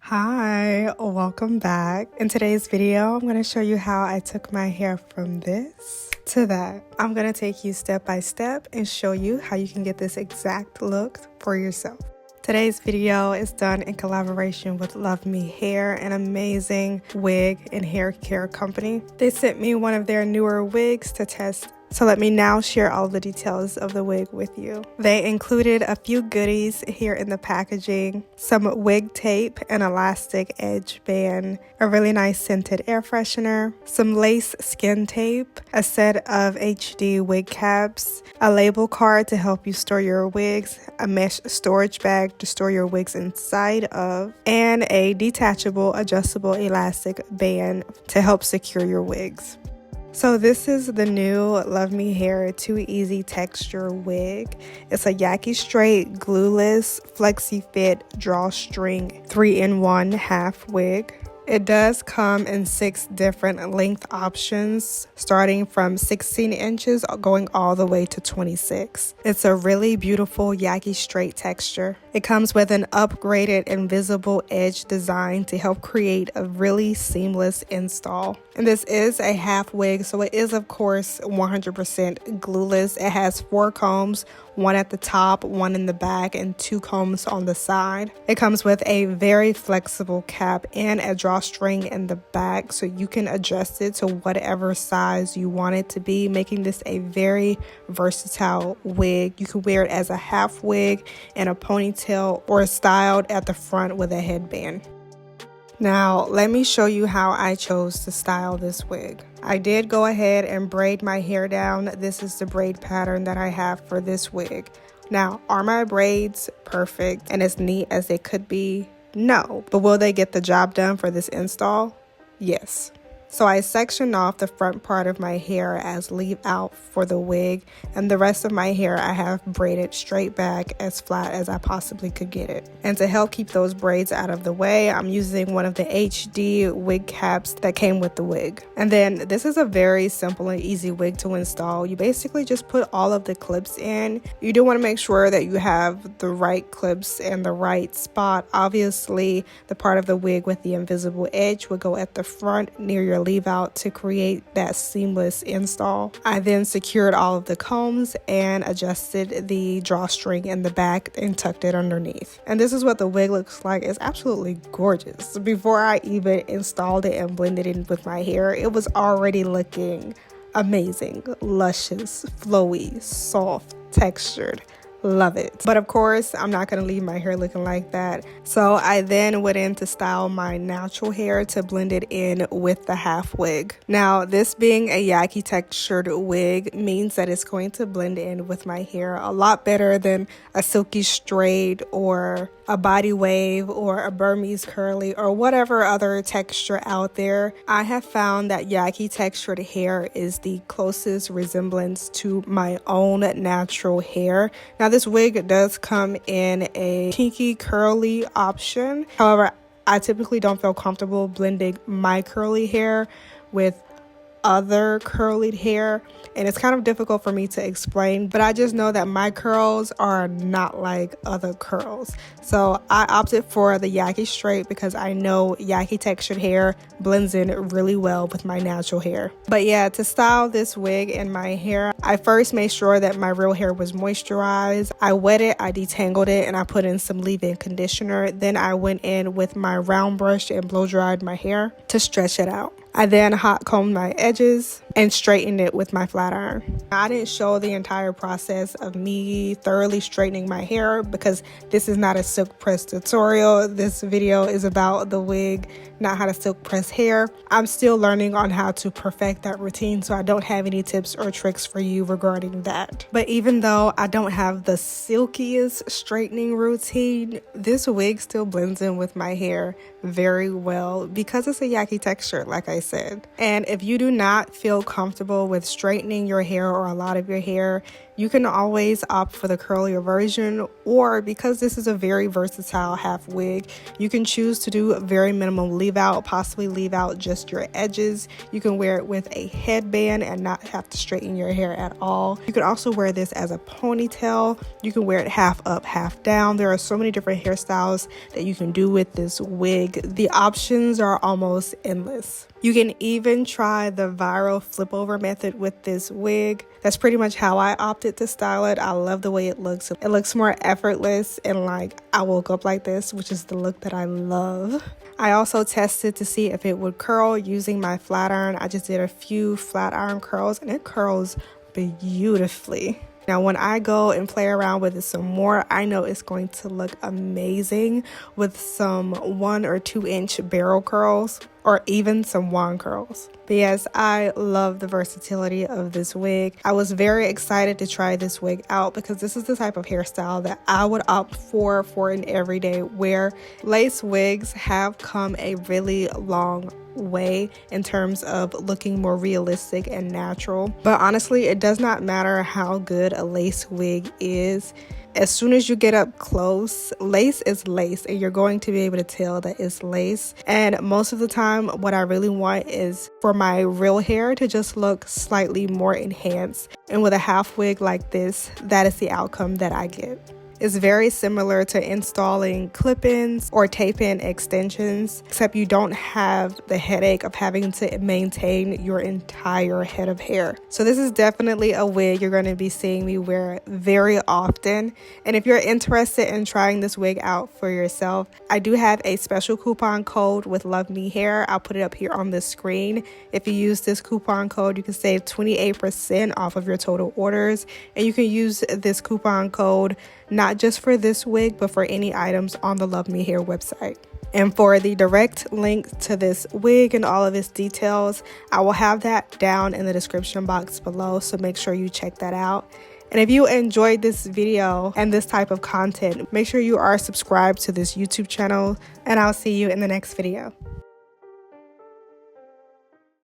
Hi, welcome back. In today's video, I'm going to show you how I took my hair from this to that. I'm going to take you step by step and show you how you can get this exact look for yourself. Today's video is done in collaboration with Luvme Hair, an amazing wig and hair care company. They sent me one of their newer wigs to test, so let me now share all the details of the wig with you. They included a few goodies here in the packaging, some wig tape, an elastic edge band, a really nice scented air freshener, some lace skin tape, a set of HD wig caps, a label card to help you store your wigs, a mesh storage bag to store your wigs inside of, and a detachable adjustable elastic band to help secure your wigs. So this is the new Luvme Hair 2 Easy Texture wig. It's a Yaki Straight, glueless, flexi fit, drawstring, 3-in-1 half wig. It does come in 6 different length options, starting from 16 inches going all the way to 26. It's a really beautiful Yaki Straight texture. It comes with an upgraded invisible edge design to help create a really seamless install. And this is a half wig, so it is of course 100% glueless. It has 4 combs, 1 at the top, 1 in the back, and 2 combs on the side. It comes with a very flexible cap and a drawstring in the back, so you can adjust it to whatever size you want it to be, making this a very versatile wig. You can wear it as a half wig and a ponytail, or styled at the front with a headband. Now, let me show you how I chose to style this wig. I did go ahead and braid my hair down. This is the braid pattern that I have for this wig. Now, are my braids perfect and as neat as they could be? No. But will they get the job done for this install? Yes. So I sectioned off the front part of my hair as leave out for the wig, and the rest of my hair I have braided straight back as flat as I possibly could get it. And to help keep those braids out of the way, I'm using one of the HD wig caps that came with the wig. And then this is a very simple and easy wig to install. You basically just put all of the clips in. You do want to make sure that you have the right clips in the right spot. Obviously, the part of the wig with the invisible edge would go at the front near your leave out to create that seamless install. I then secured all of the combs and adjusted the drawstring in the back and tucked it underneath. And this is what the wig looks like. It's absolutely gorgeous. Before I even installed it and blended it in with my hair, it was already looking amazing, luscious, flowy, soft, textured. Love it. But of course, I'm not going to leave my hair looking like that. So I then went in to style my natural hair to blend it in with the half wig. Now, this being a Yaki textured wig means that it's going to blend in with my hair a lot better than a silky straight or a body wave or a Burmese curly or whatever other texture out there. I have found that Yaki textured hair is the closest resemblance to my own natural hair. Now, this wig does come in a kinky curly option. However, I typically don't feel comfortable blending my curly hair with other curly hair, and it's kind of difficult for me to explain, but I just know that my curls are not like other curls. So I opted for the Yaki Straight because I know Yaki textured hair blends in really well with my natural hair. But yeah, to style this wig and my hair, I first made sure that my real hair was moisturized. I wet it, I detangled it, and I put in some leave-in conditioner. Then I went in with my round brush and blow dried my hair to stretch it out. I then hot combed my edges and straightened it with my flat iron. I didn't show the entire process of me thoroughly straightening my hair because this is not a silk press tutorial. This video is about the wig, not how to silk press hair. I'm still learning on how to perfect that routine, so I don't have any tips or tricks for you regarding that. But even though I don't have the silkiest straightening routine, this wig still blends in with my hair very well because it's a Yaki texture, like I said. And if you do not feel comfortable with straightening your hair or a lot of your hair, You can always opt for the curlier version, or because this is a very versatile half wig, you can choose to do a very minimum leave out, possibly leave out just your edges. You can wear it with a headband and not have to straighten your hair at all. You can also wear this as a ponytail. You can wear it half up, half down. There are so many different hairstyles that you can do with this wig. The options are almost endless. You can even try the viral flip over method with this wig. That's pretty much how I opted to style it. I love the way it looks. It looks more effortless and like I woke up like this, which is the look that I love. I also tested to see if it would curl using my flat iron. I just did a few flat iron curls and it curls beautifully. Now, when I go and play around with it some more, I know it's going to look amazing with some 1 or 2 inch barrel curls or even some wand curls. But yes, I love the versatility of this wig. I was very excited to try this wig out because this is the type of hairstyle that I would opt for an everyday wear. Lace wigs have come a really long way in terms of looking more realistic and natural, but honestly it does not matter how good a lace wig is. As soon as you get up close, lace is lace and you're going to be able to tell that it's lace. And most of the time what I really want is for my real hair to just look slightly more enhanced, and with a half wig like this, that is the outcome that I get. It's very similar to installing clip-ins or tape-in extensions, except you don't have the headache of having to maintain your entire head of hair. So this is definitely a wig you're going to be seeing me wear very often. And if you're interested in trying this wig out for yourself, I do have a special coupon code with Luvme Hair. I'll put it up here on the screen. If you use this coupon code, you can save 28% off of your total orders. And you can use this coupon code not just for this wig, but for any items on the Luvme Hair website. And for the direct link to this wig and all of its details, I will have that down in the description box below, so make sure you check that out. And if you enjoyed this video and this type of content, make sure you are subscribed to this YouTube channel, and I'll see you in the next video.